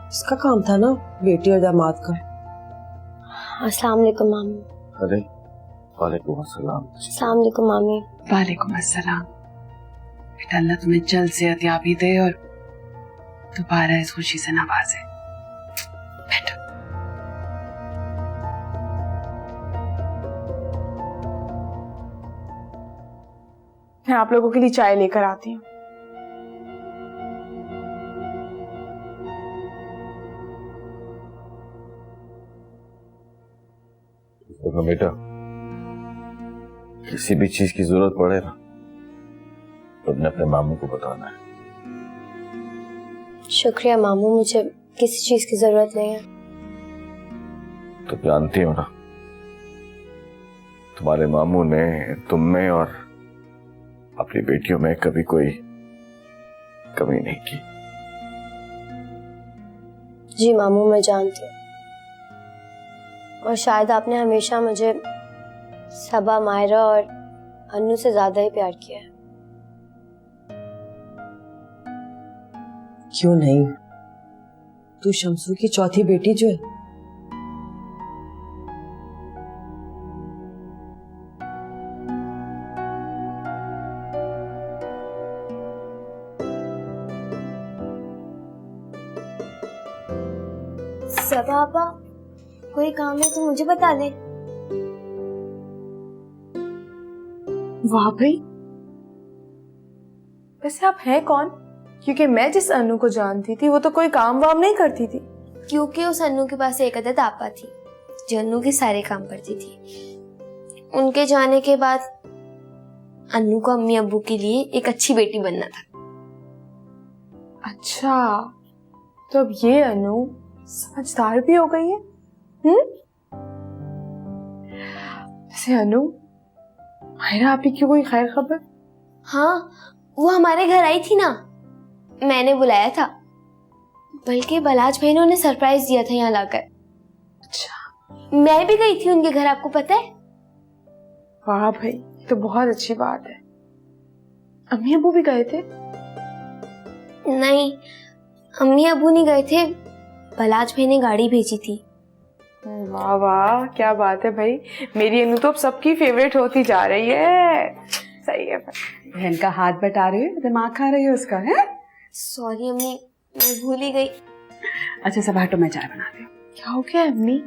इसका काम था ना बेटी और दामाद का। अस्सलाम वालेकुम मामी। अरे वालेकुम अस्सलाम। अस्सलाम वालेकुम मामी। वालेकुम अस्सलाम। बेटा अल्लाह तुम्हें जल्द सेहतयाबी दे और दोबारा इस खुशी से नवाजे। बैठो। मैं आप लोगों के लिए चाय लेकर आती हूँ। तो बेटा किसी भी चीज की जरूरत पड़े ना तो अपने मामू को बताना है। शुक्रिया मामू, मुझे किसी चीज की जरूरत नहीं है। तो जानती हो ना तुम्हारे मामू ने तुम में और अपनी बेटियों में कभी कोई कमी नहीं की। जी मामू, मैं जानती हूँ। और शायद आपने हमेशा मुझे सबा, मायरा और अन्नू से ज्यादा ही प्यार किया है। क्यों नहीं, तू शमसू की चौथी बेटी जो है। सबा आपा, कोई काम है तो मुझे बता दे। वाह भाई, वैसे आप हैं कौन? क्योंकि मैं जिस अनु को जानती थी वो तो कोई काम वाम नहीं करती थी। क्योंकि उस अन्नू के पास एक अदद आपा थी जो अन्नू के सारे काम करती थी। उनके जाने के बाद अन्नू को अम्मी अब्बू के लिए एक अच्छी बेटी बनना था। अच्छा, तो अब ये अनु समझदार भी हो गई है। वैसे अनु, मायरा आपी की कोई खैर खबर? हाँ, वो हमारे घर आई थी ना, मैंने बुलाया था। बल्कि बलाज भाई ने उन्हें सरप्राइज दिया था यहाँ लाकर। अच्छा, मैं भी गई थी उनके घर, आपको पता है? वाह भाई, तो बहुत अच्छी बात है। अम्मी अबू भी गए थे? नहीं, अम्मी अबू नहीं गए थे, बलाज भाई ने गाड़ी भेजी थी। वाह वाह, क्या बात है भाई। मेरी अनु तो अब सबकी फेवरेट होती जा रही है। सही है। बहन का हाथ बटा रही हो, दिमाग खा रही हो उसका है? सॉरी अम्मी, मैं भूल ही गई। अच्छा सब हटो, मैं चाय बनाती हूँ। क्या हो गया अम्मी?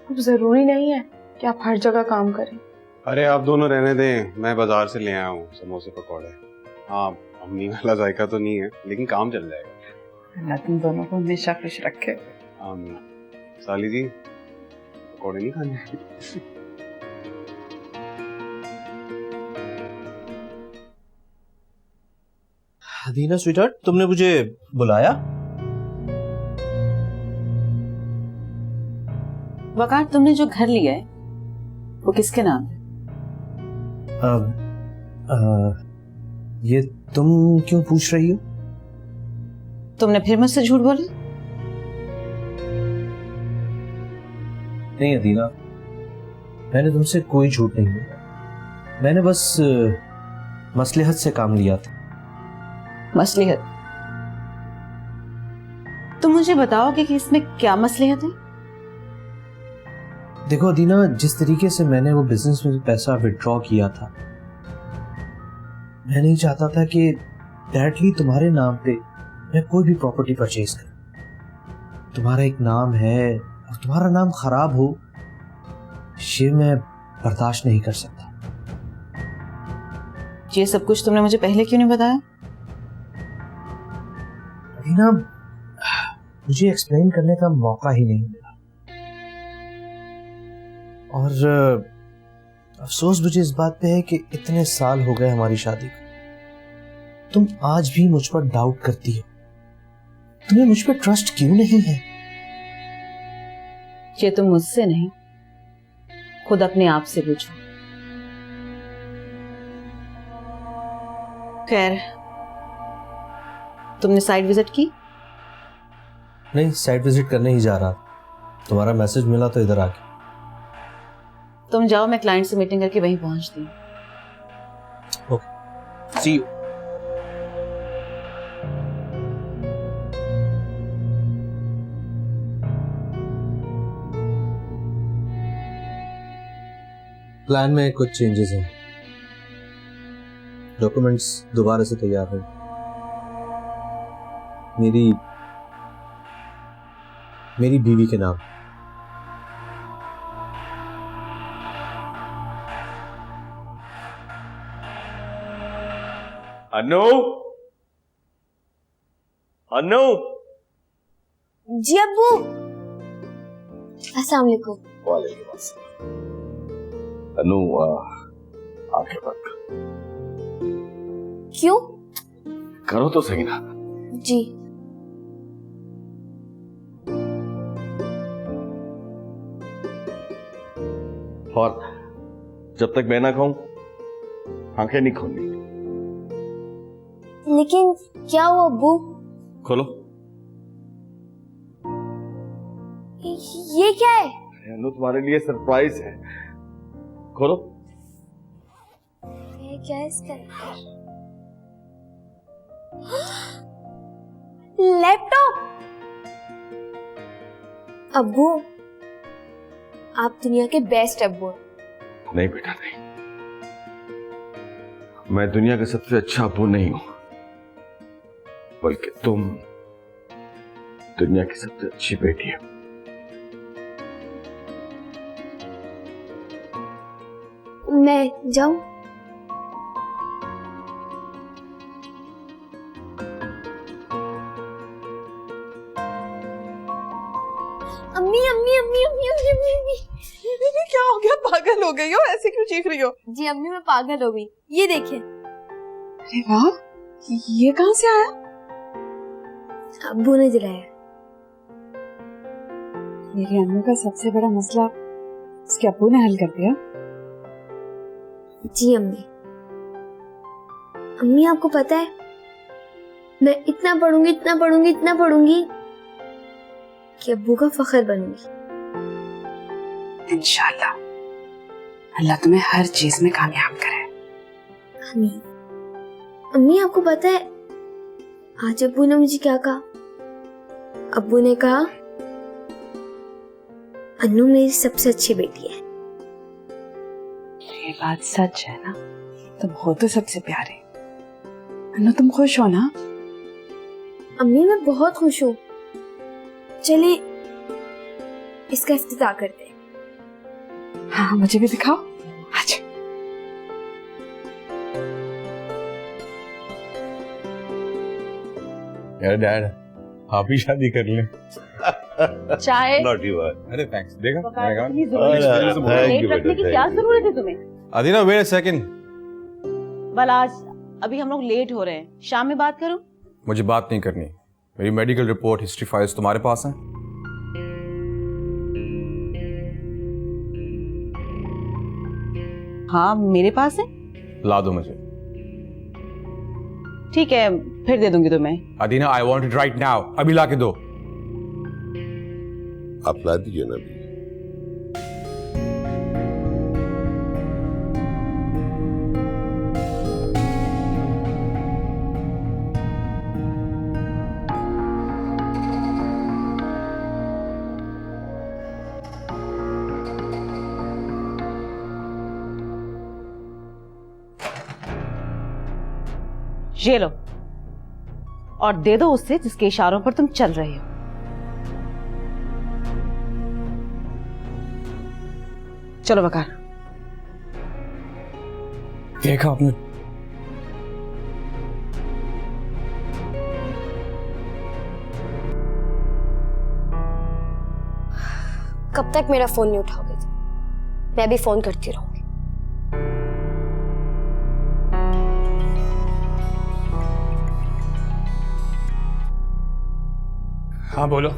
अब जरूरी नहीं है कि आप हर जगह काम करें। अरे आप दोनों रहने दें, मैं बाजार से ले आया हूँ समोसे पकौड़े। हाँ, अम्मी वाला जायका तो नहीं है लेकिन काम चल जाएगा। अल्लाह तुम दोनों को हमेशा खुश रखे। आमीन। साली जी, पकौड़े नहीं खाने? हदीना स्वीटहार्ट, तुमने मुझे बुलाया? वकार, तुमने जो घर लिया है वो किसके नाम है? ये तुम क्यों पूछ रही हो? तुमने फिर मुझसे झूठ बोला? नहीं हदीना, मैंने तुमसे कोई झूठ नहीं बोला। मैंने बस मसलहत से काम लिया था। मसलहत? तुम मुझे बताओगे कि इसमें क्या मसलहत है? देखो अदीना, जिस तरीके से मैंने वो बिजनेस में पैसा विड्रॉ किया था, मैं नहीं चाहता था कि डायरेक्टली तुम्हारे नाम पे मैं कोई भी प्रॉपर्टी परचेज करूं। तुम्हारा एक नाम है और तुम्हारा नाम खराब हो, ये मैं बर्दाश्त नहीं कर सकता। ये सब कुछ तुमने मुझे पहले क्यों नहीं बताया? अदीना, मुझे एक्सप्लेन करने का मौका ही नहीं मिला। और अफसोस मुझे इस बात पे है कि इतने साल हो गए हमारी शादी को, तुम आज भी मुझ पर डाउट करती हो। तुम्हें मुझ पर ट्रस्ट क्यों नहीं है? ये तुम मुझसे नहीं, खुद अपने आप से पूछो। खैर, तुमने साइट विजिट की? नहीं, साइट विजिट करने ही जा रहा था। तुम्हारा मैसेज मिला तो इधर आ गया। तुम जाओ, मैं क्लाइंट से मीटिंग करके वहीं पहुंचती हूँ। Okay, C you. प्लान में कुछ चेंजेस हैं। डॉक्यूमेंट्स दोबारा से तैयार हैं। मेरी बीवी के नाम। अनु, अनु, जी अब्बू। अस्सलाम वालेकुम। वालेकुम अस्सलाम। अनु, आंखें बंद कर। क्यों? करो तो सही ना। जी। और जब तक मैं ना खाऊं आंखें नहीं खोलनी। लेकिन क्या हुआ अब्बू? खोलो। ये क्या है? अनु, तुम्हारे लिए सरप्राइज है। खोलो। ये क्या है इसका? लैपटॉप। अब्बू, आप दुनिया के बेस्ट अब्बू हैं। नहीं बेटा, नहीं। मैं दुनिया का सबसे अच्छा अब्बू नहीं हूं, बल्कि तुम दुनिया की सबसे अच्छी बेटी हो। मैं जाऊं? अम्मी अम्मी अम्मी अम्मी अम्मी अम्मी अम्मी। क्या हो गया? पागल हो गई हो? ऐसे क्यों चीख रही हो? जी अम्मी, मैं पागल हो गई। ये देखिए। अरे वाह, ये कहां से आया? अब्बू ने दिलाया। मेरे अनु का सबसे बड़ा मसला उसके अब्बू ने हल कर दिया। जी अम्मी। अम्मी, आपको पता है मैं इतना पढ़ूंगी, इतना पढ़ूंगी, इतना पढ़ूंगी कि अब्बू का फख्र बनूंगी। इंशाल्लाह अल्लाह तुम्हें हर चीज में कामयाब करे। आमीन। अम्मी, आपको पता है आज अब्बू ने मुझे क्या कहा? अब्बू ने कहा अनु मेरी सबसे अच्छी बेटी है। ये बात सच है ना? तुम हो तो सबसे प्यारे। अनु, तुम खुश हो ना? अम्मी, मैं बहुत खुश हूँ। चलिए इसका इफ्तिताह करते हैं। हाँ, मुझे भी दिखाओ। अच्छा। यार डैड, आप ही शादी कर लें। चाय नॉटी बात। अरे थैंक्स। देखा प्लेट रखने की क्या जरूरत है तुम्हें? Adina, wait a second. बल आज अभी हम लोग लेट हो रहे हैं, शाम में बात करूं? मुझे बात नहीं करनी। मेरी मेडिकल रिपोर्ट, हिस्ट्री फाइल्स तुम्हारे पास हैं? हाँ, मेरे पास है। ला दो मुझे। ठीक है, फिर दे दूंगी तुम्हें। अदीना, I want it right now. अभी ला के दो। आप ला दीजिए ना। ये लो, और दे दो उससे जिसके इशारों पर तुम चल रहे हो। चलो वकार। देखा आपने? कब तक मेरा फोन नहीं उठाओगे? मैं भी फोन करती रहूंगी। हाँ बोलो।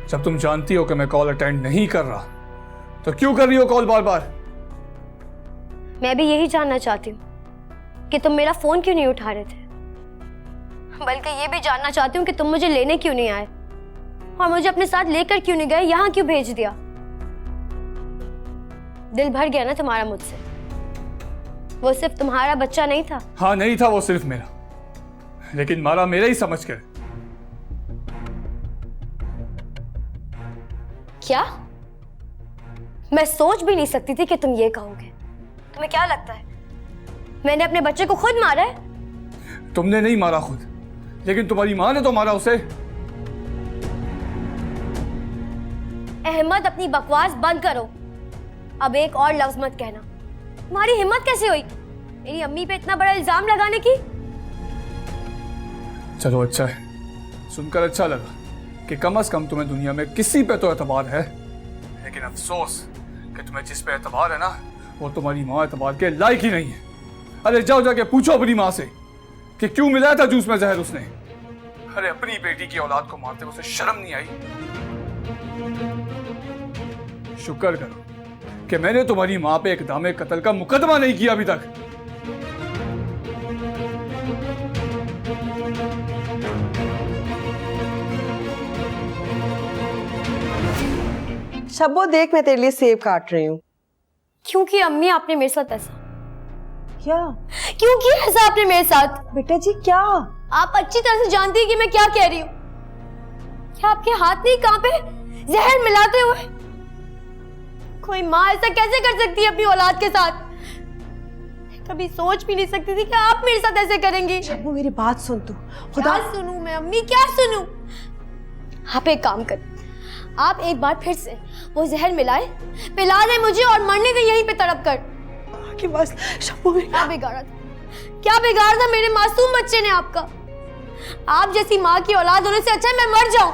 जब तुम जानती हो कि मैं कॉल अटेंड नहीं कर रहा तो क्यों कर रही हो कॉल बार बार? मैं भी यही जानना चाहती हूँ कि तुम मेरा फोन क्यों नहीं उठा रहे थे, बल्कि ये भी जानना चाहती हूँ कि तुम मुझे लेने क्यों नहीं आए और मुझे अपने साथ लेकर क्यों नहीं गए, यहाँ क्यों भेज दिया? दिल भर गया ना तुम्हारा मुझसे? वो सिर्फ तुम्हारा बच्चा नहीं था। हाँ, नहीं था वो सिर्फ मेरा, लेकिन मारा मेरा ही समझ कर। क्या? मैं सोच भी नहीं सकती थी कि तुम ये कहोगे। तुम्हें क्या लगता है मैंने अपने बच्चे को खुद मारा है? तुमने नहीं मारा खुद, लेकिन तुम्हारी माँ ने तो मारा उसे। अहमद, अपनी बकवास बंद करो। अब एक और लफ्ज मत कहना। तुम्हारी हिम्मत कैसे हुई मेरी अम्मी पे इतना बड़ा इल्जाम लगाने की? चलो अच्छा है, सुनकर अच्छा लगा कि कम से कम तुम्हें दुनिया में किसी पे तो एतबार है, लेकिन अफसोस कि तुम्हें जिस पे एतबार है ना, वो तुम्हारी माँ एतबार के लायक ही नहीं है। अरे जाओ जाके पूछो अपनी माँ से कि क्यों मिलाया था जूस में जहर उसने। अरे अपनी बेटी की औलाद को मारते उसे शर्म नहीं आई? शुक्र करो कि मैंने तुम्हारी माँ पे इक़दाम कत्ल का मुकदमा नहीं किया अभी तक। शब्बो देख, मैं तेरे लिए सेब काट रही हूँ। क्योंकि अम्मी आपने मेरे साथ ऐसा क्या? क्योंकि ऐसा आपने मेरे साथ। बेटा जी क्या? आप अच्छी तरह से जानती हैं कि मैं क्या कह रही हूँ। क्या आपके हाथ नहीं कांपे जहर मिलाते हुए? कोई माँ ऐसा कैसे कर सकती है अपनी औलाद के साथ? कभी सोच भी नहीं सकती थी कि आप मेरे साथ ऐसे करेंगी। शब्बो मेरी बात सुन तू। खुदा सुनूं मैं अम्मी, क्या सुनूं? आप एक काम कर, आप एक बार फिर से वो जहर मिलाए, पिला दे मुझे और मरने दे यहीं पे तड़प कर। के पास शब्बो में क्या बिगाड़ा था? क्या बिगाड़ा था मेरे मासूम बच्चे ने आपका? आप जैसी माँ की औलाद होने से अच्छा है मैं मर जाऊं।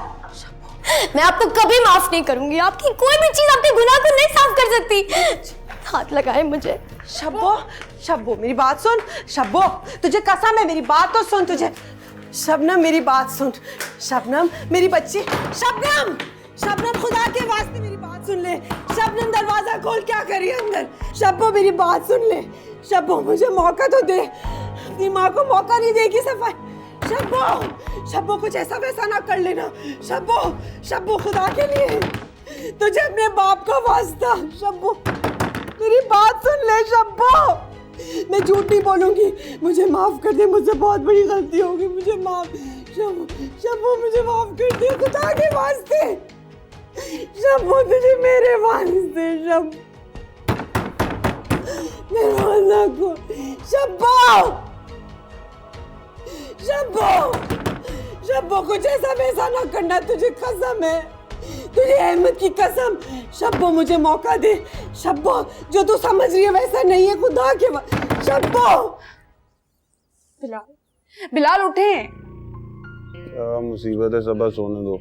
मैं आपको कभी माफ नहीं करूंगी। आपकी कोई भी चीज आपके गुनाह को नहीं साफ कर सकती। हाथ लगाए मुझे। शब्बो, शब्बो मेरी बात सुन। शब्बो तुझे कसम है, मेरी बात तो सुन। तुझे शबनम मेरी बात सुन। शबनम मेरी बच्ची। शबनम, शबनम खुदा के वास्ते मेरी बात सुन ले। शबनम दरवाजा खोल, क्या करी अंदर? शब्बो मेरी बात सुन ले। शब्बो मुझे मौका तो दे। अपनी माँ को मौका नहीं देगी सफाई। शब्बो, शब्बो कुछ ऐसा वैसा ना कर लेना। शब्बो, शब्बो खुदा के लिए तुझे अपने बाप का वास्ता। शब्बो मेरी बात सुन ले। शब्बो मैं झूठ नहीं बोलूंगी। मुझे माफ कर दे, मुझसे बहुत बड़ी गलती होगी। मुझे माफ। शब्बो, शब्बो मुझे माफ कर दे खुदा के वास्ते। शब्बो तुझे मेरे वास्ते। शब्बो दरवाजा को। शब्बो, शब्बो, शब्बो कुछ ऐसा वैसा ना करना, तुझे कसम है, तुझे अहमद की कसम। शब्बो मुझे मौका दे। शब्बो जो तू समझ रही है वैसा नहीं है खुदा के वक्त। शब्बो। बिलाल, बिलाल उठे। क्या मुसीबत है सबा, सोने दो।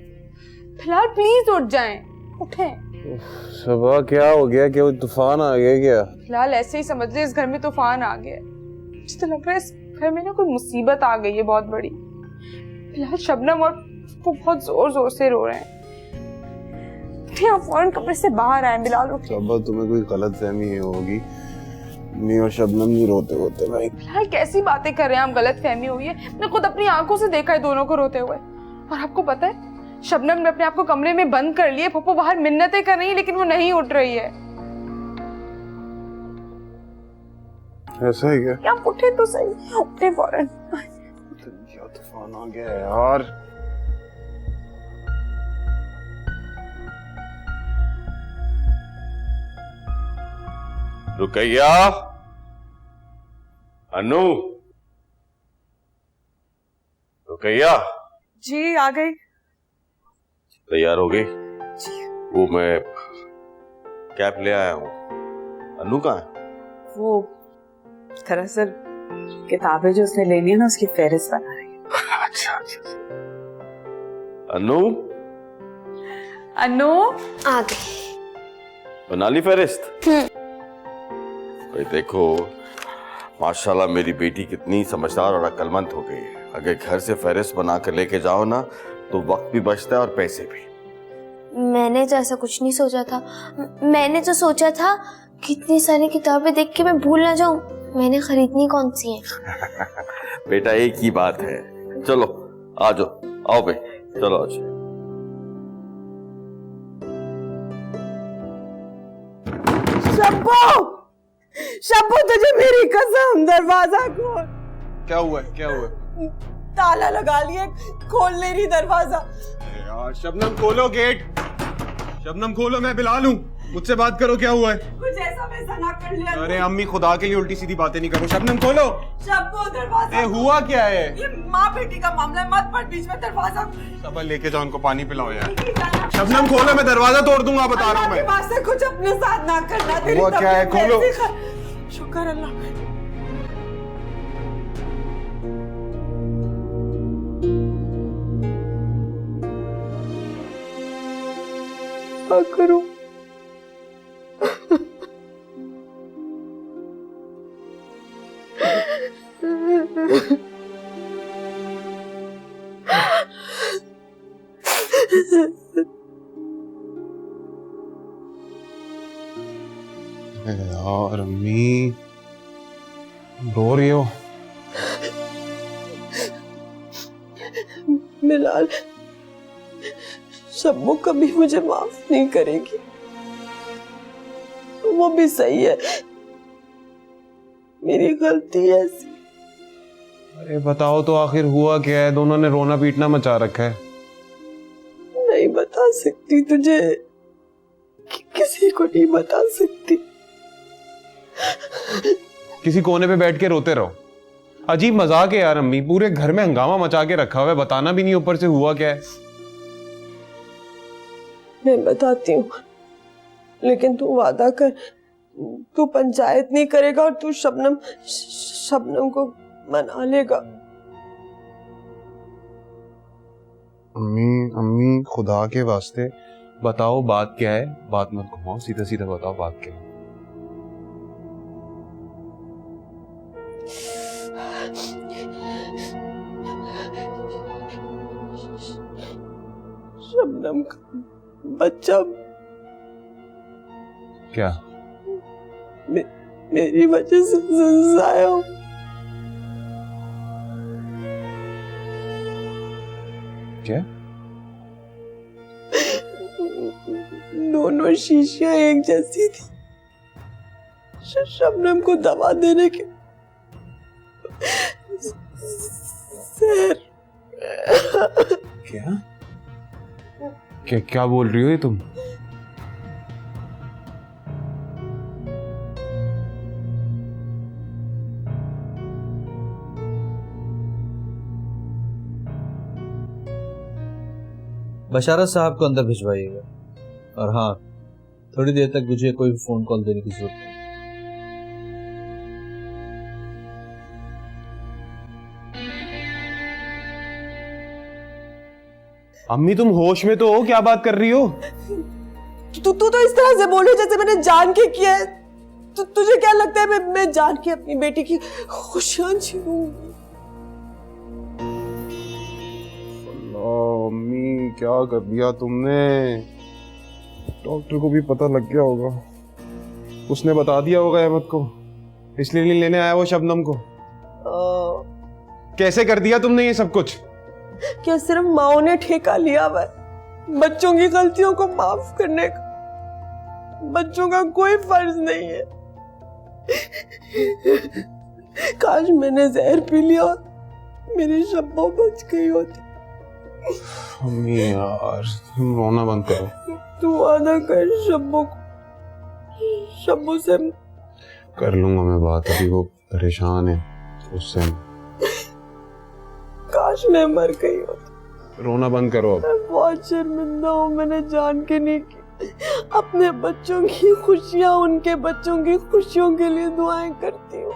बिलाल प्लीज उठ जाएं, उठे। सबा क्या हो गया? क्या तूफान आ गया क्या? फिलहाल ऐसे ही समझ ले, इस घर में तूफान आ गया। मुझे तो लग रहा है इस घर में ना कोई मुसीबत आ गई है बहुत बड़ी। फिलहाल शबनम और वो बहुत जोर जोर से रो रहे हैं। आप फौरन कमरे से बाहर आए। बिलाल उठे। सबा तुम्हें कोई गलत फहमी होगी, मैं और शबनम नहीं रोते होते भाई। फिलहाल कैसी बातें कर रहे हैं आप? गलत फहमी हुई है। मैंने खुद अपनी आंखों से देखा है दोनों को रोते हुए। और आपको पता है शबनम ने अपने आप को कमरे में बंद कर लिया। पप्पू बाहर मिन्नतें कर रही है लेकिन वो नहीं उठ रही है। ऐसा है क्या? क्या उठे तो सही, उठे फौरन। क्या तूफान आ गया यार। रुकैया, अनु, रुकैया। जी आ गई। तैयार हो गई? वो मैं कैप ले आया हूँ। अनु कहाँ है? वो दरअसल किताबें जो उसने लेनी है ना, उसकी फहरिस्त बना रही है। अच्छा अच्छा। अनु, अनु आ गई। बना ली फहरिस्त? भाई देखो माशाल्लाह मेरी बेटी कितनी समझदार और अक्लमंद हो गई है। अगर घर से फहरिस्त बना कर लेके जाओ ना तो वक्त भी बचता है और पैसे भी। मैंने तो ऐसा कुछ नहीं सोचा था। मैंने तो सोचा था कितनी सारी किताबें देख के मैं भूल ना जाऊं। मैंने खरीदनी कौन सी है? बेटा एक ही बात है। चलो आ जाओ, आओ भाई चलो आ जाओ। शब्बो, शब्बो तुझे मेरी कसम, दरवाजा खोल। क्या हुआ है? क्या हुआ है? ताला लगा लिए, खोल ले रही दरवाजा। यार शबनम खोलो गेट। शबनम खोलो, मैं बिलाल हूँ। मुझसे बात करो, क्या हुआ है? कुछ ऐसा वैसा ना कर लिया। अरे अम्मी, खुदा के लिए उल्टी सीधी बातें नहीं करो। शबनम खोलो। शब्बो दरवाजा। हुआ क्या है? ये माँ बेटी का मामला है, मत पड़ बीच में दरवाजा। सबा लेके जाओ, उनको पानी पिलाओ यार। शबनम खोलो, मैं दरवाजा तोड़ दूंगा, बता रहा हूँ मैं। अल्लाह से कुछ अपने साथ ना करना। तेरी हुआ क्या है? तबीयत खोलो। कैसी शुक्र अल्लाह का। क्या करूं? यार अम्मी, रो रही हो? बिलाल, शब्बो कभी मुझे माफ नहीं करेगी। वो भी सही है, मेरी गलती है ऐसी। अरे बताओ तो आखिर हुआ क्या है? दोनों ने रोना पीटना मचा रखा है। नहीं बता सकती तुझे, किसी को नहीं बता सकती। किसी कोने पे बैठ के रोते रहो। अजीब मजाक है यार अम्मी, पूरे घर में हंगामा मचा के रखा हुआ है, बताना भी नहीं ऊपर से हुआ क्या है। मैं बताती हूँ, लेकिन तू वादा कर, तू पंचायत नहीं करेगा और तू शबनम को मना लेगा। अम्मी खुदा के वास्ते बताओ बात क्या है? बात मत घुमाओ, सीधा सीधा बताओ बात क्या है। शबनम का बच्चा क्या? मेरी वजह से जाया हो। क्या? दोनों शीशियां एक जैसी थी। शबनम को दवा देने के सर। क्या बोल रही हो ये तुम? बशारत साहब को अंदर भिजवाइएगा, और हाँ, थोड़ी देर तक मुझे कोई फोन कॉल देने की जरूरत नहीं। अम्मी तुम होश में तो हो? क्या बात कर रही हो? तू तो इस तरह से बोले जैसे मैंने जान के किया है। तुझे क्या लगता है मैं जान के अपनी बेटी की खुशियां छीनूंगी? अम्मी क्या कर दिया तुमने? डॉक्टर को भी पता लग गया होगा, उसने बता दिया होगा अहमद को, इसलिए नहीं लेने आया वो शबनम को। कैसे कर दिया तुमने ये सब कुछ? क्या सिर्फ माओ ने ठेका लिया हुआ है बच्चों की गलतियों को माफ करने का? बच्चों का कोई फर्ज नहीं है। काश मैंने जहर पी लिया और मेरी शब्बो बच गई होती। अम्मी यार तुम रोना बंद करो। तू वादा कर शब्बो से। कर लूंगा मैं बात, अभी वो परेशान है उससे। काश मैं मर गई होती। रोना बंद करो अब। मैं बहुत शर्मिंदा हूँ, मैंने जान के नहीं की। अपने बच्चों की खुशियाँ, उनके बच्चों की खुशियों के लिए दुआएं करती हूँ।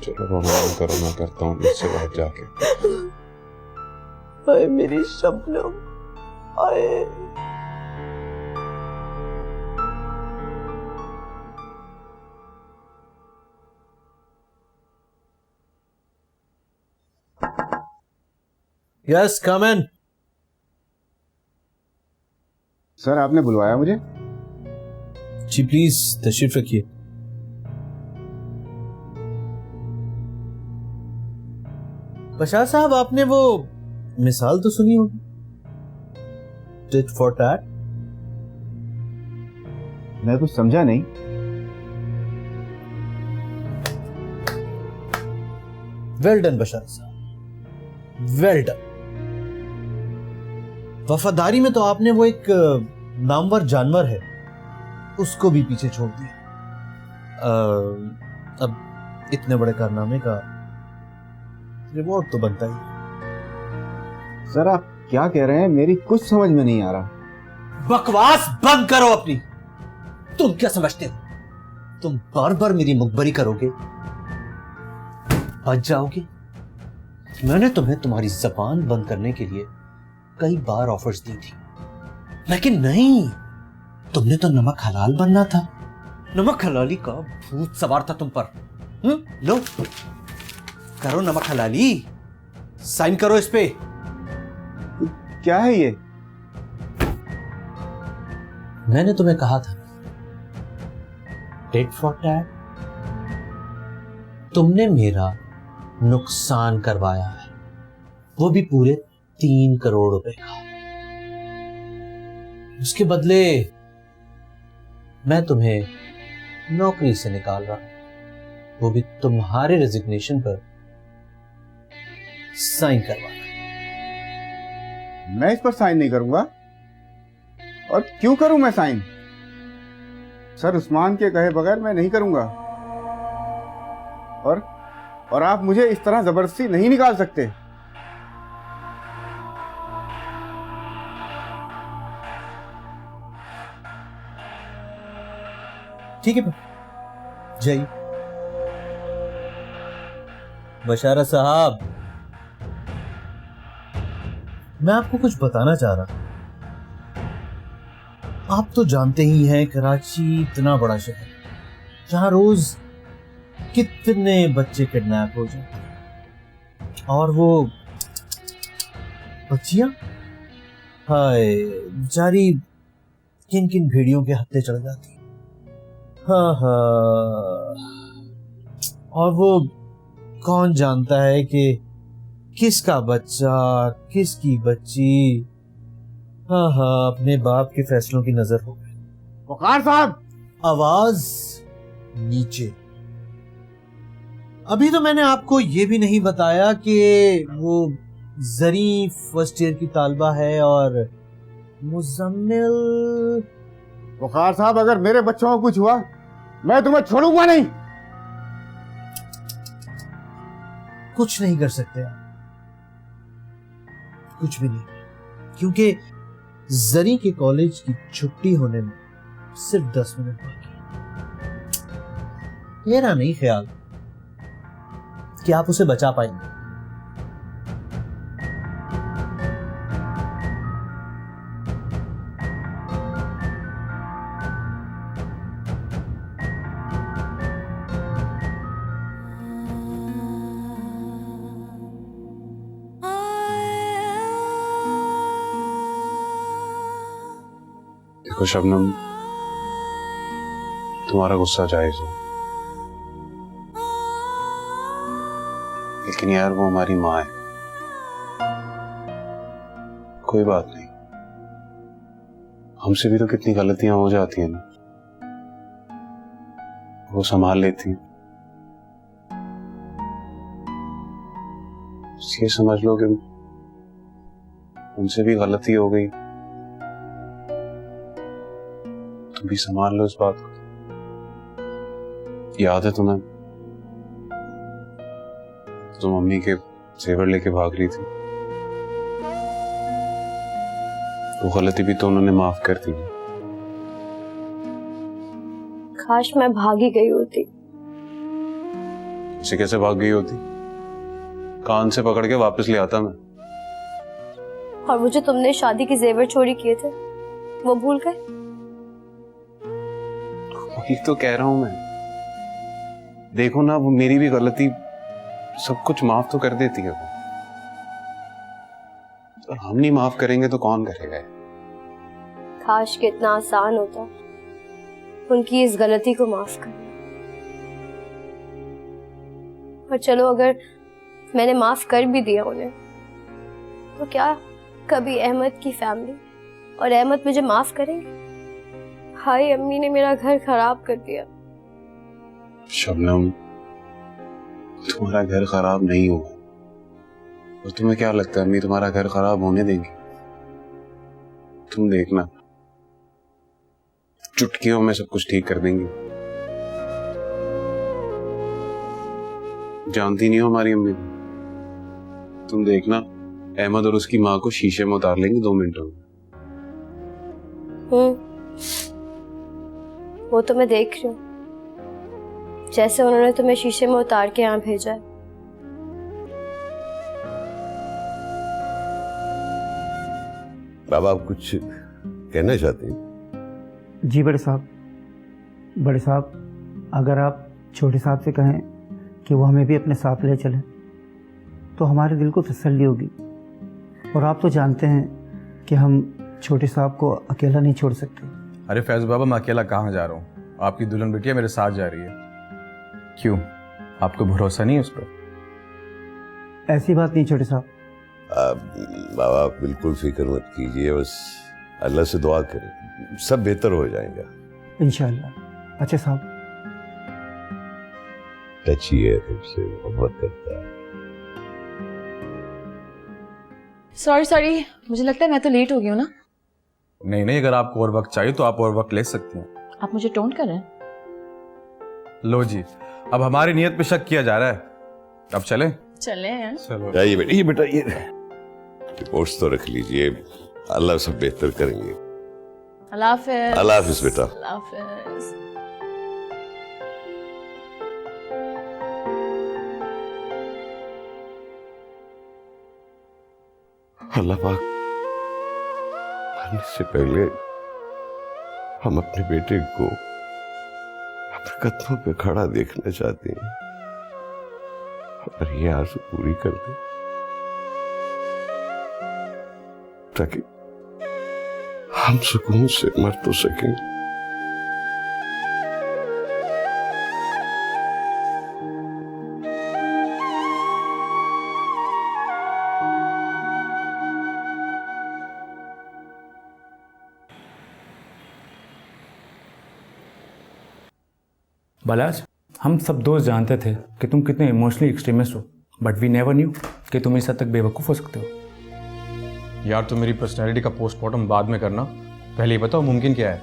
चलो रोना बंद करो, मैं करता हूँ इससे बात जाके। हाय मेरी शबनम, हाय। यस कम इन। सर आपने बुलवाया मुझे? जी प्लीज तशरीफ रखिए। बशार साहब, आपने वो मिसाल तो सुनी होगी, टिट फॉर टैट। मैं कुछ समझा नहीं। वेल डन बशार साहब, वेल डन। वफादारी में तो आपने वो एक नामवर जानवर है उसको भी पीछे छोड़ दिया। अब इतने बड़े कारनामे का रिवॉर्ड तो बनता ही। सर आप क्या कह रहे हैं, मेरी कुछ समझ में नहीं आ रहा। बकवास बंद करो अपनी। तुम क्या समझते हो, तुम बार बार मेरी मुखबरी करोगे, बच जाओगे? मैंने तुम्हें तुम्हारी जबान बंद करने के लिए कई बार ऑफर्स दी थी, लेकिन नहीं, तुमने तो नमक हलाल बनना था। नमक हलाली का भूत सवार था तुम पर। लो करो नमक हलाली, साइन करो इस पे। क्या है ये? मैंने तुम्हें कहा था टेट फॉर टैट। तुमने मेरा नुकसान करवाया है, वो भी पूरे 3 करोड़ रुपए का। उसके बदले मैं तुम्हें नौकरी से निकाल रहा हूं, वो भी तुम्हारे रेजिग्नेशन पर साइन करवा। मैं इस पर साइन नहीं करूंगा। और क्यों करूं मैं साइन? सर उस्मान के कहे बगैर मैं नहीं करूंगा। और आप मुझे इस तरह जबरदस्ती नहीं निकाल सकते। ठीक है जय बशारा साहब, मैं आपको कुछ बताना चाह रहा। आप तो जानते ही हैं कराची इतना बड़ा शहर, जहां रोज कितने बच्चे किडनैप हो जाते हैं, और वो बच्चियां, हाय बेचारी किन किन भेड़ियों के हत्थे चढ़ जाती। हाँ हाँ, और वो कौन जानता है कि किसका बच्चा किसकी बच्ची हाँ हाँ अपने बाप के फैसलों की नजर हो गई। वकार साहब, आवाज नीचे। अभी तो मैंने आपको ये भी नहीं बताया कि वो जरी फर्स्ट ईयर की तालबा है और मुजम्मिल। वकार साहब, अगर मेरे बच्चों को कुछ हुआ मैं तुम्हें छोड़ूंगा नहीं। कुछ नहीं कर सकते आप, कुछ भी नहीं, क्योंकि जरी के कॉलेज की छुट्टी होने में सिर्फ 10 मिनट बाकी। मेरा नहीं ख्याल कि आप उसे बचा पाएंगे। देखो शबनम, तुम्हारा गुस्सा जायज है, लेकिन यार वो हमारी माँ है। कोई बात नहीं, हमसे भी तो कितनी गलतियां हो जाती हैं ना, वो संभाल लेती हैं। ये समझ लो कि उनसे भी गलती हो गई, तुम भी संभाल लो इस बात को। याद है तुम्हें, तो मम्मी के जेवर लेके भाग रही थी, वो गलती भी तो उन्होंने माफ कर दी। काश मैं भागी गई होती। उसे कैसे भाग गई होती? कान से पकड़ के वापस ले आता मैं। और वो जो तुमने शादी के जेवर चोरी किए थे वो भूल गए? वही तो कह रहा हूं मैं। देखो ना, वो मेरी भी गलती, सब कुछ माफ तो कर देती है वो। और हम नहीं माफ करेंगे तो कौन करेगा? काश कि इतना आसान होता उनकी इस गलती को माफ करना। पर चलो, अगर मैंने माफ कर भी दिया उन्हें, तो क्या कभी अहमद की फैमिली और अहमद मुझे माफ करेंगे? हाय, अम्मी ने मेरा घर खराब कर दिया। शबनम, तुम्हारा घर खराब नहीं हुआ, और तुम्हें क्या लगता है अम्मी तुम्हारा घर खराब होने देंगी? तुम देखना, चुटकियों में सब कुछ ठीक कर देंगी। जानती नहीं हो हमारी अम्मी को। तुम देखना, अहमद और उसकी माँ को शीशे में उतार लेंगे 2 मिनटों में। वो तो मैं देख रही हूँ, जैसे उन्होंने तुम्हें शीशे में उतार के यहाँ भेजा है। बाबा आप कुछ कहना चाहते हैं? जी बड़े साहब, अगर आप छोटे साहब से कहें कि वो हमें भी अपने साथ ले चलें तो हमारे दिल को तसल्ली होगी। और आप तो जानते हैं कि हम छोटे साहब को अकेला नहीं छोड़ सकते। अरे फैज बाबा, मैं अकेला कहाँ जा रहा हूँ? आपकी दुल्हन बिटिया मेरे साथ जा रही है। क्यों, आपको भरोसा नहीं है उस पर? ऐसी बात नहीं छोटे साहब। बाबा आप बिल्कुल फिक्र मत कीजिए, बस अल्लाह से दुआ करें, सब बेहतर हो जाएगा इंशाअल्लाह। अच्छा साहब, टची है, तुमसे मोहब्बत करता है। सॉरी, मुझे लगता है मैं तो लेट हो गई हूँ ना। नहीं, अगर आपको और वक्त चाहिए तो आप और वक्त ले सकती हैं। आप मुझे टोंट कर रहे हैं? लो जी, अब हमारी नियत पे शक किया जा रहा है। अब चले हैं। चलो जाइए बेटा, ये रिपोर्ट्स तो रख लीजिए, अल्लाह सब बेहतर करेंगे। अल्लाह हाफिज। अल्लाह हाफिज बेटा। अल्लाह हाफिज। अल्लाह पाक, मरने से पहले हम अपने बेटे को अपने कदमों पे खड़ा देखना चाहते हैं, और ये आरज़ू पूरी कर दे ताकि हम सुकून से मर तो सकें। बालाज, हम सब दोस्त जानते थे कि तुम कितने इमोशनली एक्सट्रीमिस्ट हो, बट वी नेवर न्यू कि तुम इस हद तक बेवकूफ़ हो सकते हो। यार, तुम मेरी पर्सनैलिटी का पोस्टमार्टम बाद में करना, पहले ये बताओ मुमकिन क्या है?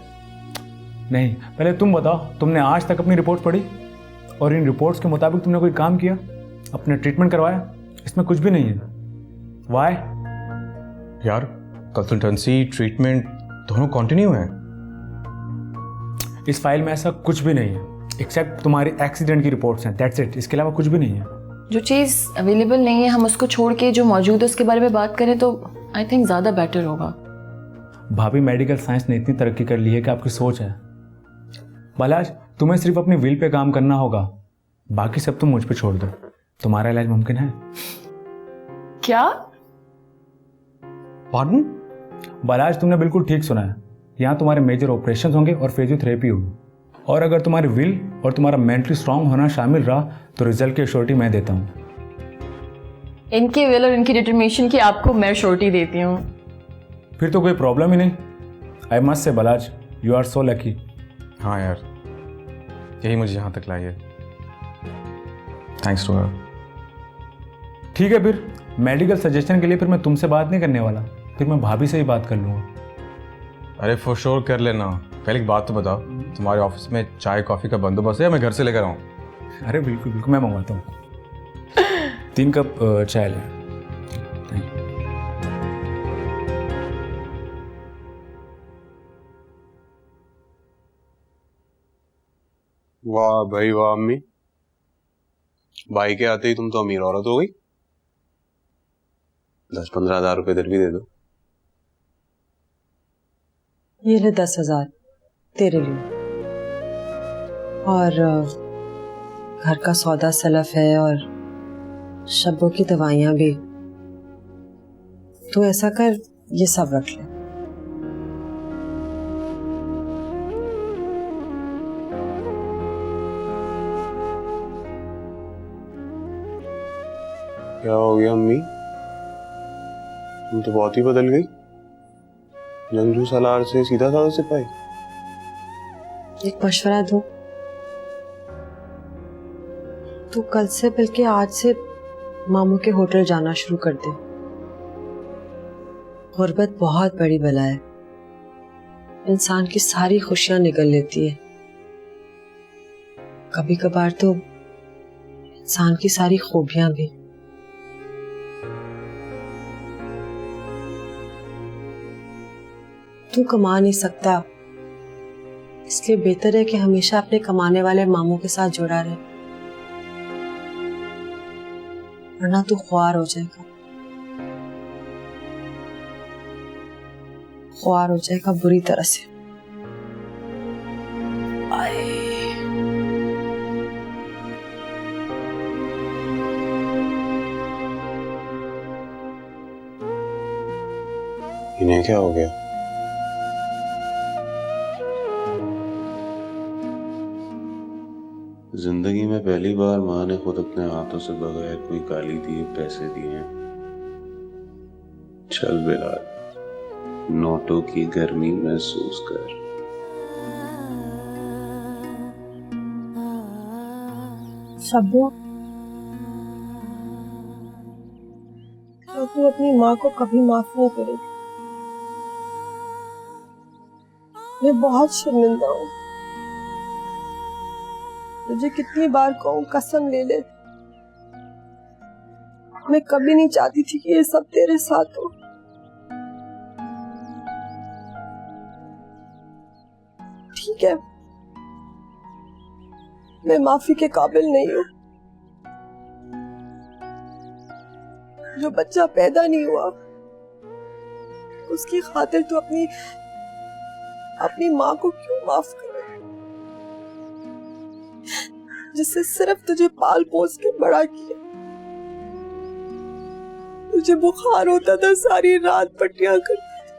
नहीं, पहले तुम बताओ, तुमने आज तक अपनी रिपोर्ट पढ़ी और इन रिपोर्ट्स के मुताबिक तुमने कोई काम किया, अपने ट्रीटमेंट करवाया? इसमें कुछ भी नहीं है। वाई? यार, कंसल्टेंसी ट्रीटमेंट दोनों कंटिन्यू है। इस फाइल में ऐसा कुछ भी नहीं है एक्सेप्ट तुम्हारी एक्सीडेंट की रिपोर्ट्स हैं, दैट्स इट। इसके अलावा कुछ भी नहीं है। जो चीज़ अवेलेबल नहीं है हम उसको छोड़ के जो मौजूद है उसके बारे में बात करें तो आई थिंक ज़्यादा बेटर होगा। भाभी, मेडिकल साइंस ने इतनी तरक्की कर ली है कि आपकी सोच है। बालाज, तुम्हें सिर्फ अपनी विल पे काम करना होगा, बाकी सब तुम मुझ पे छोड़ दो। तुम्हारा इलाज मुमकिन है। क्या? पार्डन? बालाज, तुमने बिल्कुल ठीक सुना है। यहाँ तुम्हारे मेजर ऑपरेशन होंगे और फिजियोथेरेपी होगी, और अगर तुम्हारी विल और तुम्हारा मेंटली स्ट्रांग होना शामिल रहा तो रिजल्ट की श्योरिटी मैं देता हूँ। इनकी विल और इनकी डिटरमिनेशन की आपको मैं श्योरिटी देती हूँ। फिर तो कोई प्रॉब्लम ही नहीं। I must say Balaj, you are so lucky. हाँ यार, यही मुझे यहाँ तक लाई है। Thanks to her. ठीक है, फिर मेडिकल सजेशन के लिए फिर मैं तुमसे बात नहीं करने वाला, फिर मैं भाभी से ही बात कर लूँगा। अरे फॉर श्योर कर लेना। पहले एक बात तो बताओ, तुम्हारे ऑफिस में चाय कॉफी का बंदोबस्त है या मैं घर से लेकर आऊँ? अरे बिल्कुल बिल्कुल, मैं मंगवाता हूँ। 3 कप चाय लें। वाह भाई वाह अम्मी, भाई के आते ही तुम तो अमीर औरत हो गई। 10-15 हज़ार रुपए इधर भी दे दो। ये ले 10,000 तेरे लिए, और घर का सौदा सलफ है और शब्बों की दवाइयां भी। तू ऐसा कर, ये सब रख ले। क्या हो गया अम्मी, तुम तो बहुत ही बदल गई। जंगजू सालार से सीधा साधा सिपाही। एक मशवरा दूं, तू कल से बल्कि आज से मामू के होटल जाना शुरू कर दे। गुर्बत बहुत बड़ी बला है, इंसान की सारी खुशियां निगल लेती है। कभी कभार तो इंसान की सारी खूबियां भी। तू कमा नहीं सकता, इसलिए बेहतर है कि हमेशा अपने कमाने वाले मामू के साथ जुड़ा रहे, वरना तू ख्वार हो जाएगा। ख्वार हो जाएगा बुरी तरह से। इन्हें क्या हो गया? जिंदगी में पहली बार माँ ने खुद अपने हाथों से बगैर कोई गाली दिए पैसे दिए हैं। चल बिलाल, नोटों की गर्मी महसूस कर। शब्बो, तो तू अपनी माँ को कभी माफ नहीं करेगी। मैं बहुत शर्मिंदा हूँ। तुझे कितनी बार कहूँ कसम ले ले, मैं कभी नहीं चाहती थी कि ये सब तेरे साथ हो। ठीक है, मैं माफी के काबिल नहीं हूँ। जो बच्चा पैदा नहीं हुआ उसकी खातिर तू अपनी माँ को क्यों माफ करे, जिससे सिर्फ तुझे पाल पोस के बड़ा किया। तुझे बुखार होता था, सारी रात पट्टियां करती थी,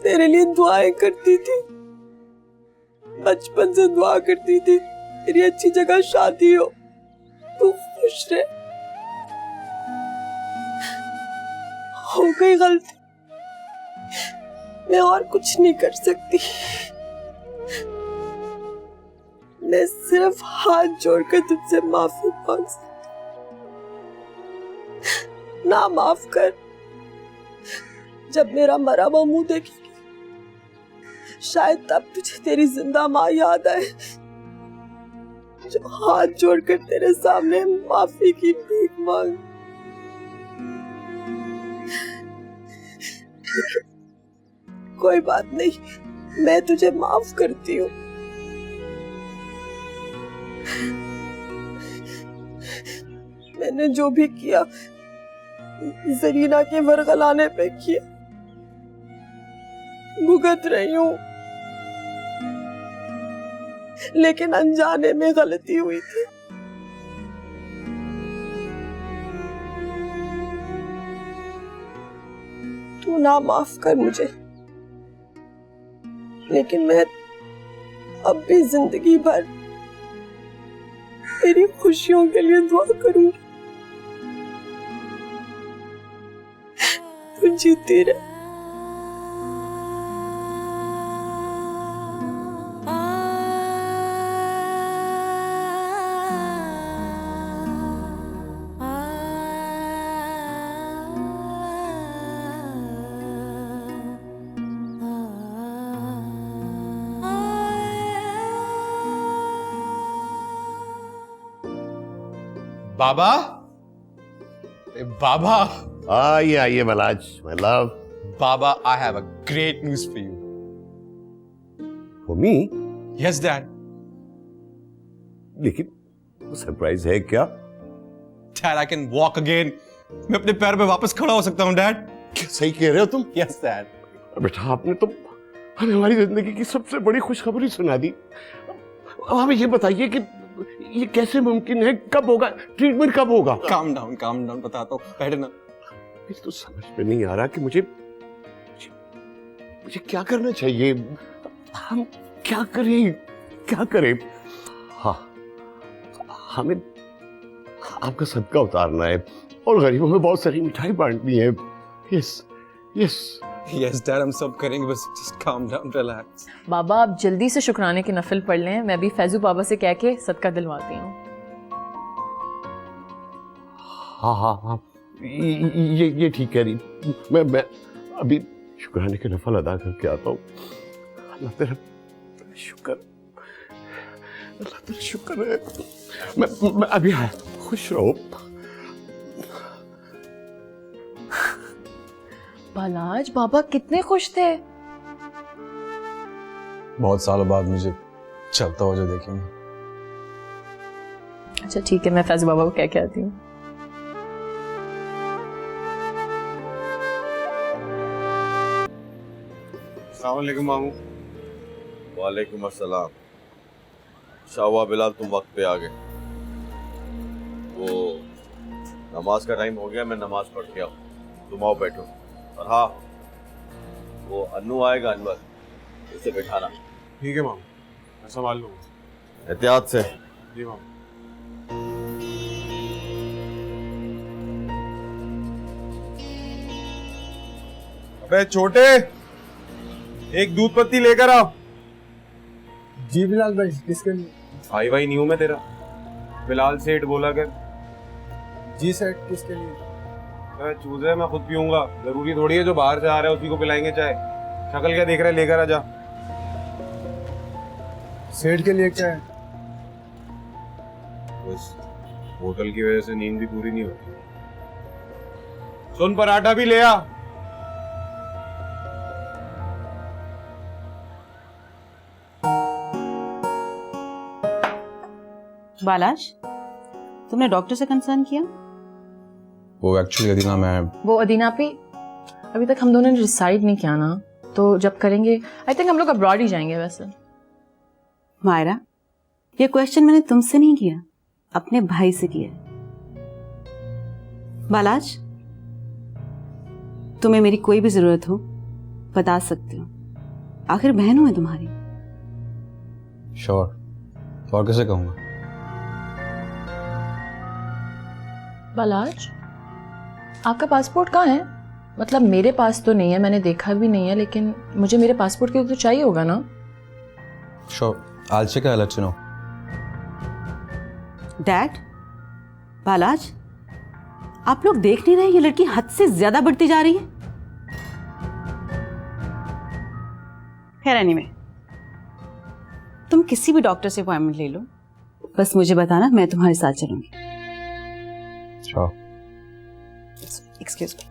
तेरे लिए दुआएं करती थी, बचपन से दुआ करती थी तेरी अच्छी जगह शादी हो, तू खुश रहे। हो गई गलती, मैं और कुछ नहीं कर सकती। मैं सिर्फ हाथ जोड़कर तुझसे माफी मांग सकती। ना माफ कर, जब मेरा मरा हुआ मुंह देखेगी शायद तब तुझे तेरी जिंदा माँ याद आए, जो हाथ जोड़कर तेरे सामने माफी की भीख मांग। कोई बात नहीं, मैं तुझे माफ करती हूँ। मैंने जो भी किया जरीना के वरगलाने पे किया, भुगत रही हूँ, लेकिन अनजाने में गलती हुई थी। तू ना माफ कर मुझे, लेकिन मैं अब भी जिंदगी भर तेरी खुशियों के लिए दुआ करूंगी। तू जीती रहे। बाबा, बाबा, आइए मलाज, my love. Baba, I have a great news for you. For me? Yes, Dad. लेकिन सरप्राइज है क्या? Dad, I can walk again. मैं अपने पैर पे वापस खड़ा हो सकता हूँ, Dad. सही कह रहे हो तुम? Yes, Dad. बेटा, आपने तो हमें हमारी जिंदगी की सबसे बड़ी खुशखबरी सुना दी। अब हमें ये बताइए कि ये कैसे मुमकिन है, कब होगा, ट्रीटमेंट कब होगा? Calm down, बताता हूँ, बैठे ना। मुझे तो समझ में नहीं आ रहा कि मुझे क्या करना चाहिए। हम क्या करें? हाँ, हमें आपका सदका उतारना है और गरीबों में बहुत सारी मिठाई बांटनी है। Yes, Dad, हम सब करेंगे, बस just calm down, relax. बाबा, आप जल्दी से शुक्राने के नफिल पढ़ लें, मैं भी फैजू बाबा से कह के सदका दिलवाती हूँ। हाँ, ये ठीक कह रही। मैं अभी शुक्राने के नफल अदा करके आता हूँ। अल्लाह तेरा शुक्र, अल्लाह तेरा शुक्र है। मैं अभी आया, खुश रहो। बालाज, बाबा कितने खुश थे। बहुत सालों बाद मुझे चलता हुआ जो देखेंगे। अच्छा ठीक है, मैं फैज बाबा को कह के आती हूँ। अस्सलाम वालेकुम मामू। वालेकुम अस्सलाम। अच्छा हुआ बिलाल तुम वक्त पे आ गए। वो नमाज का टाइम हो गया, मैं नमाज पढ़ के आऊँ, तुम आओ बैठो। और हाँ, वो अन्नू आएगा अनवर, उसे बैठाना। ठीक है मामू, मैं संभाल लूँगा। एहतियात से। जी मामू। अबे छोटे, एक दूध पत्ती लेकर आओ। जी बिलाल भाई, किसके लिए? भाई भाई नहीं हूं मैं तेरा, बिलाल सेठ बोला कर। जी सेठ, किसके लिए? अबे चूजे, मैं खुद पीऊंगा, जरूरी थोड़ी है जो बाहर से आ रहा है उसी को पिलाएंगे चाय। शक्ल क्या देख रहा है, लेकर आ जा। सेठ के लिए क्या है? बस होटल की वजह से नींद भी पूरी नहीं होती। सुन, पराठा भी ले आ। बालाज, तुमने डॉक्टर से कंसर्न किया? वो एक्चुअली अदीना, मैं वो अदीना पे अभी तक हम दोनों ने डिसाइड नहीं किया ना, तो जब करेंगे आई थिंक हम लोग अब्रॉड ही जाएंगे। वैसे मायरा, ये क्वेश्चन मैंने तुमसे नहीं किया, अपने भाई से किया। बालाज, तुम्हें मेरी कोई भी जरूरत हो बता सकते हो, आखिर बहन हूं मैं तुम्हारी। श्योर, और कैसे कहूँगा। बालाज, आपका पासपोर्ट कहाँ है? मतलब मेरे पास तो नहीं है, मैंने देखा भी नहीं है, लेकिन मुझे मेरे पासपोर्ट के लिए तो चाहिए होगा ना। Sure, I'll check, I'll let you know. Dad, बालाज, आप लोग देख नहीं रहे ये लड़की हद से ज्यादा बढ़ती जा रही है। खैर एनीवे, तुम किसी भी डॉक्टर से अपॉइंटमेंट ले लो, बस मुझे बताना, मैं तुम्हारे साथ चलूंगी। Sure. Excuse me.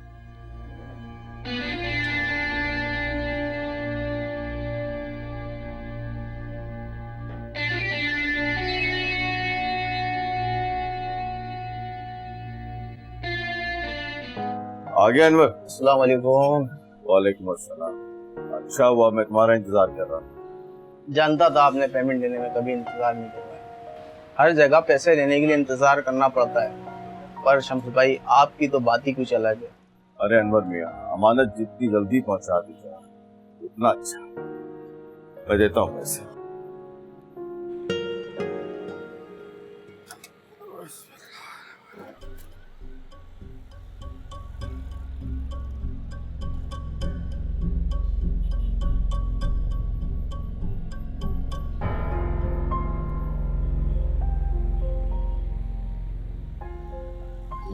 आ गया अनवर? अस्सलाम वालेकुम। वालेकुम अस्सलाम। अच्छा हुआ, मैं तुम्हारा इंतजार कर रहा था। जानता था आपने पेमेंट देने में कभी इंतजार नहीं करना। हर जगह पैसे लेने के लिए इंतजार करना पड़ता है, पर शम्स भाई आपकी तो बात ही कुछ अलग है। अरे अनवर मियां, अमानत जितनी जल्दी पहुंचा दी जाए उतना अच्छा। मैं देता हूँ पैसे।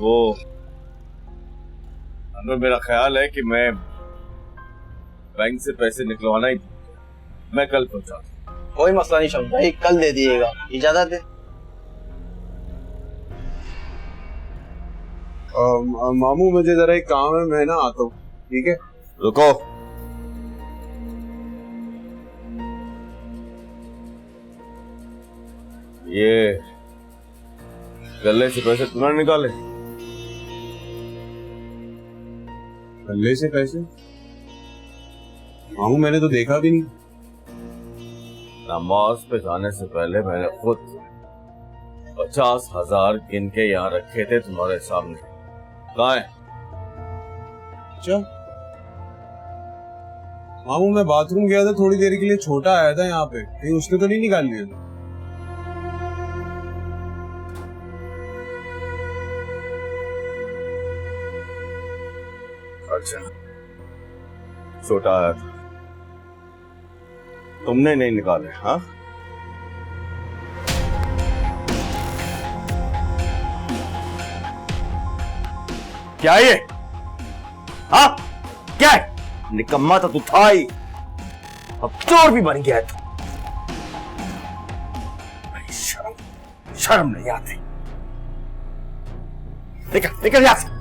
वो अनवर, मेरा ख्याल है कि मैं बैंक से पैसे निकलवाना ही, मैं कल पहुंचा। कोई मसला नहीं शम्स भाई, कल दे दिएगा, इजाजत है। मामू मुझे जरा एक काम है, मैं ना आता हूँ। ठीक है, रुको। ये गले से पैसे तुमने निकाले? गले से पैसे? मामू मैंने तो देखा भी नहीं। नमाज पे जाने से पहले मैंने खुद 50,000 गिन के यहाँ रखे थे तुम्हारे सामने। कहाँ है? अच्छा मामू, मैं बाथरूम गया था थोड़ी देर के लिए, छोटा आया था यहाँ पे, कहीं उसने तो नहीं निकाल लिया था? अच्छा, छोटा आया था, तुमने नहीं निकाले? हाँ, क्या है ये? हाँ क्या है? निकम्मा तो तू था ही, अब चोर भी बन गया है तू। शर्म नहीं आती। निकल निकल यहां से।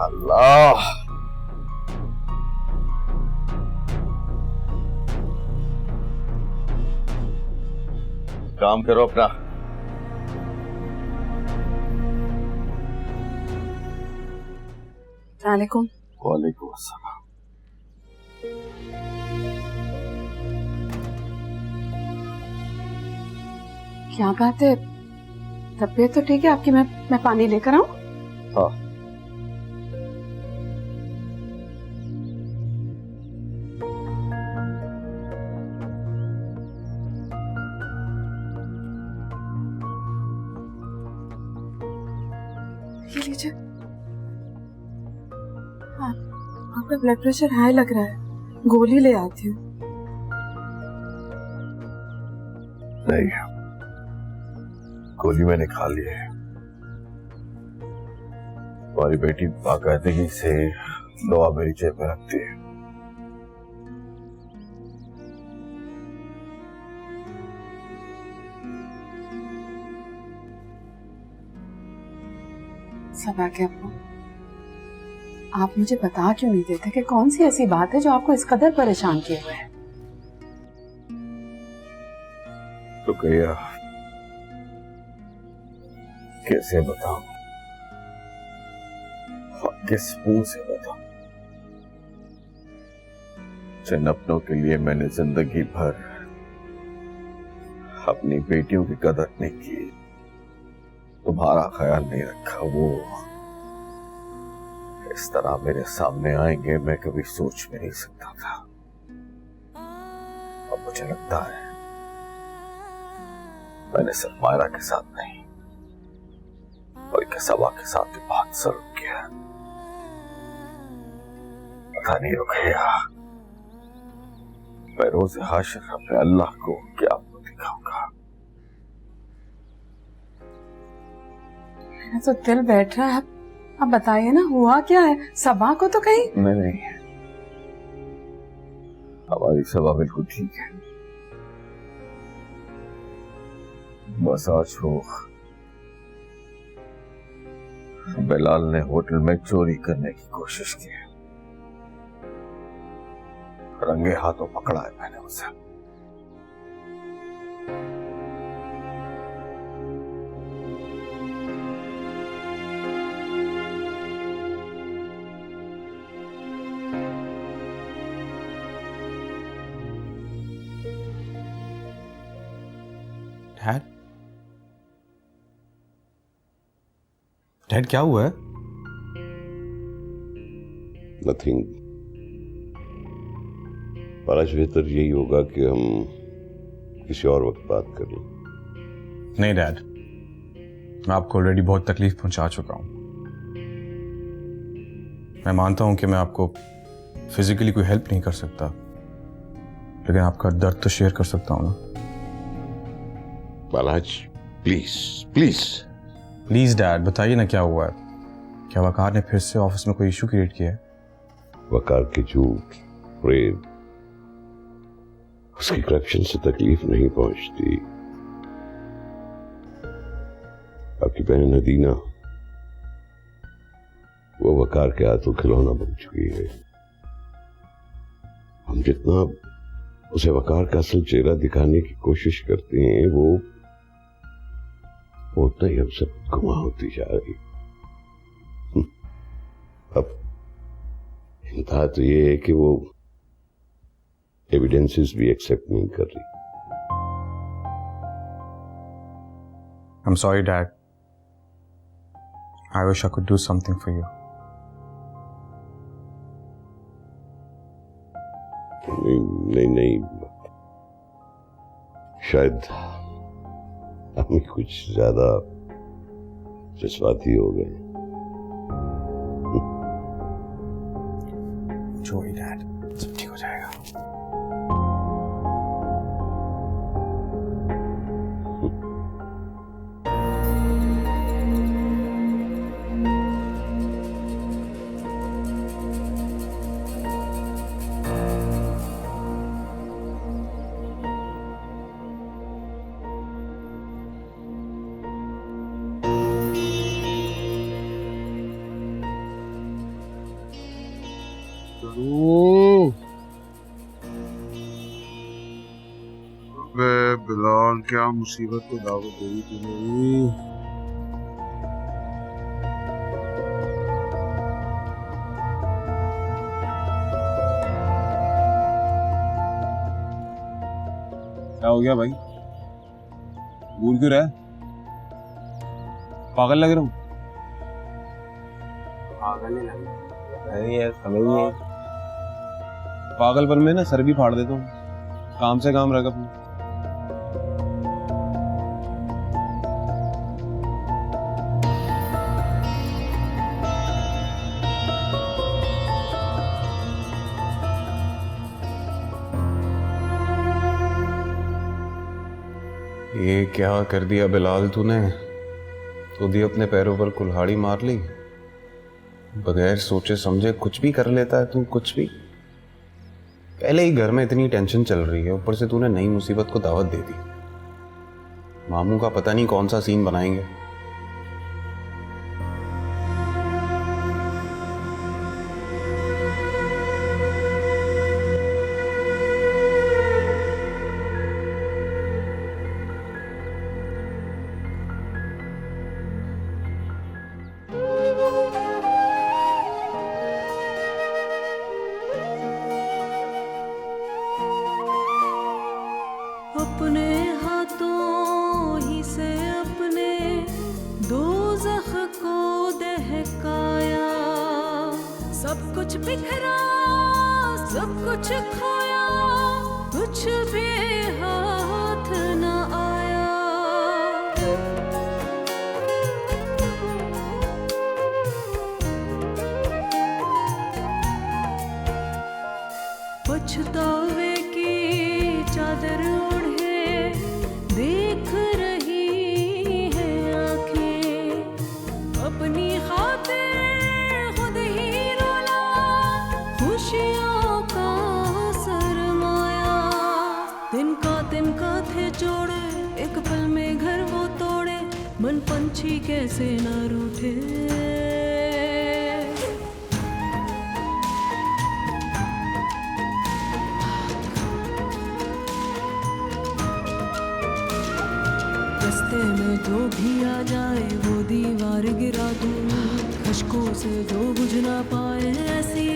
अल्लाह, काम करो अपना। वालेकुम। वालेकुम अस्सलाम। क्या बात है, तबीयत तो ठीक है आपकी? मैं पानी लेकर आऊं? हाँ। ये लीजिए। हाँ, आपका ब्लड प्रेशर हाई लग रहा है, गोली ले आती हूँ। नहीं, गोली मैंने खा ली है। तुम्हारी बेटी बाकायदगी से दवा मेरी जेब में रखती है। सब आ गया आपको। आप मुझे बता क्यों नहीं देते कि कौन सी ऐसी बात है जो आपको इस कदर परेशान किए हुए है? तो कहिया कैसे बताऊं, किस मुंह से बताऊं? जिन अपनों के लिए मैंने जिंदगी भर अपनी बेटियों की कदर नहीं की, तुम्हारा ख्याल नहीं रखा, वो इस तरह मेरे सामने आएंगे मैं कभी सोच भी नहीं सकता था। अब मुझे लगता है मैंने सिर्फ मायरा के साथ नहीं बल्कि सबा के साथ भी बहुत सल्लुक किया। पता नहीं रुकैया, मैं रोज हाशिर अपने अल्लाह को क्या दिखाऊंगा। मेरा तो दिल बैठ रहा है, अब बताइए ना हुआ क्या है? सबा को तो कहीं? नहीं, हमारी सबा बिल्कुल ठीक है। बस आज वो बिलाल ने होटल में चोरी करने की कोशिश की है, रंगे हाथों पकड़ा है मैंने उसे। डैड, डैड क्या हुआ है? नथिंग। पर आज बेहतर यही होगा कि हम किसी और वक्त बात कर लें। नहीं डैड, मैं आपको ऑलरेडी बहुत तकलीफ पहुंचा चुका हूं। मैं मानता हूं कि मैं आपको फिजिकली कोई हेल्प नहीं कर सकता, लेकिन आपका दर्द तो शेयर कर सकता हूं ना। बालाज प्लीज प्लीज प्लीज डैड, बताइए ना क्या हुआ है? क्या वकार ने फिर से ऑफिस में कोई इशू क्रिएट किया है? वकार के झूठ, प्रेम, उसकी करप्शन से तकलीफ नहीं पहुंचती। आपकी बहन नदीना वो वकार के हाथों खिलौना बन चुकी है। हम जितना उसे वकार का असल चेहरा दिखाने की कोशिश करते हैं, वो उतना ही हमसे गुमा होती जा रही। अब इंतहा तो ये है कि वो एविडेंसेस भी एक्सेप्ट नहीं कर रही। I'm sorry, Dad. I wish I could do something for you. नहीं, शायद हम कुछ ज्यादा जज्बाती हो गए। Joey, Dad, सब ठीक हो जाएगा। अबे बिलाल, क्या मुसीबत को दावत दी तूने। क्या हो गया भाई? भूल क्यों रहा है? पागल लग रहा हूँ? पागल ही लग नहीं यार, समझ नहीं आई। पागलपन में ना सर भी फाड़ देता हूँ। काम से काम रख अपना। ये क्या कर दिया बिलाल तूने? खुद ही अपने पैरों पर कुल्हाड़ी मार ली। बगैर सोचे समझे कुछ भी कर लेता है तू, कुछ भी। पहले ही घर में इतनी टेंशन चल रही है, ऊपर से तूने नई मुसीबत को दावत दे दी। मामू का पता नहीं कौन सा सीन बनाएंगे। अपने हाथों ही से अपने दोज़ख को दहकाया, सब कुछ बिखरा, सब कुछ खोया, कुछ भी हाथ न आया। पछतावे की चादर देख रही है आंखें, अपनी खातिर खुद ही रोला, खुशियों का सरमाया। तिनका थे जोड़े, एक पल में घर वो तोड़े, मन पंछी कैसे न रूठे। रास्ते में जो भी आ जाए वो दीवार गिरा दूं, अश्कों से जो बुझ ना पाए ऐसी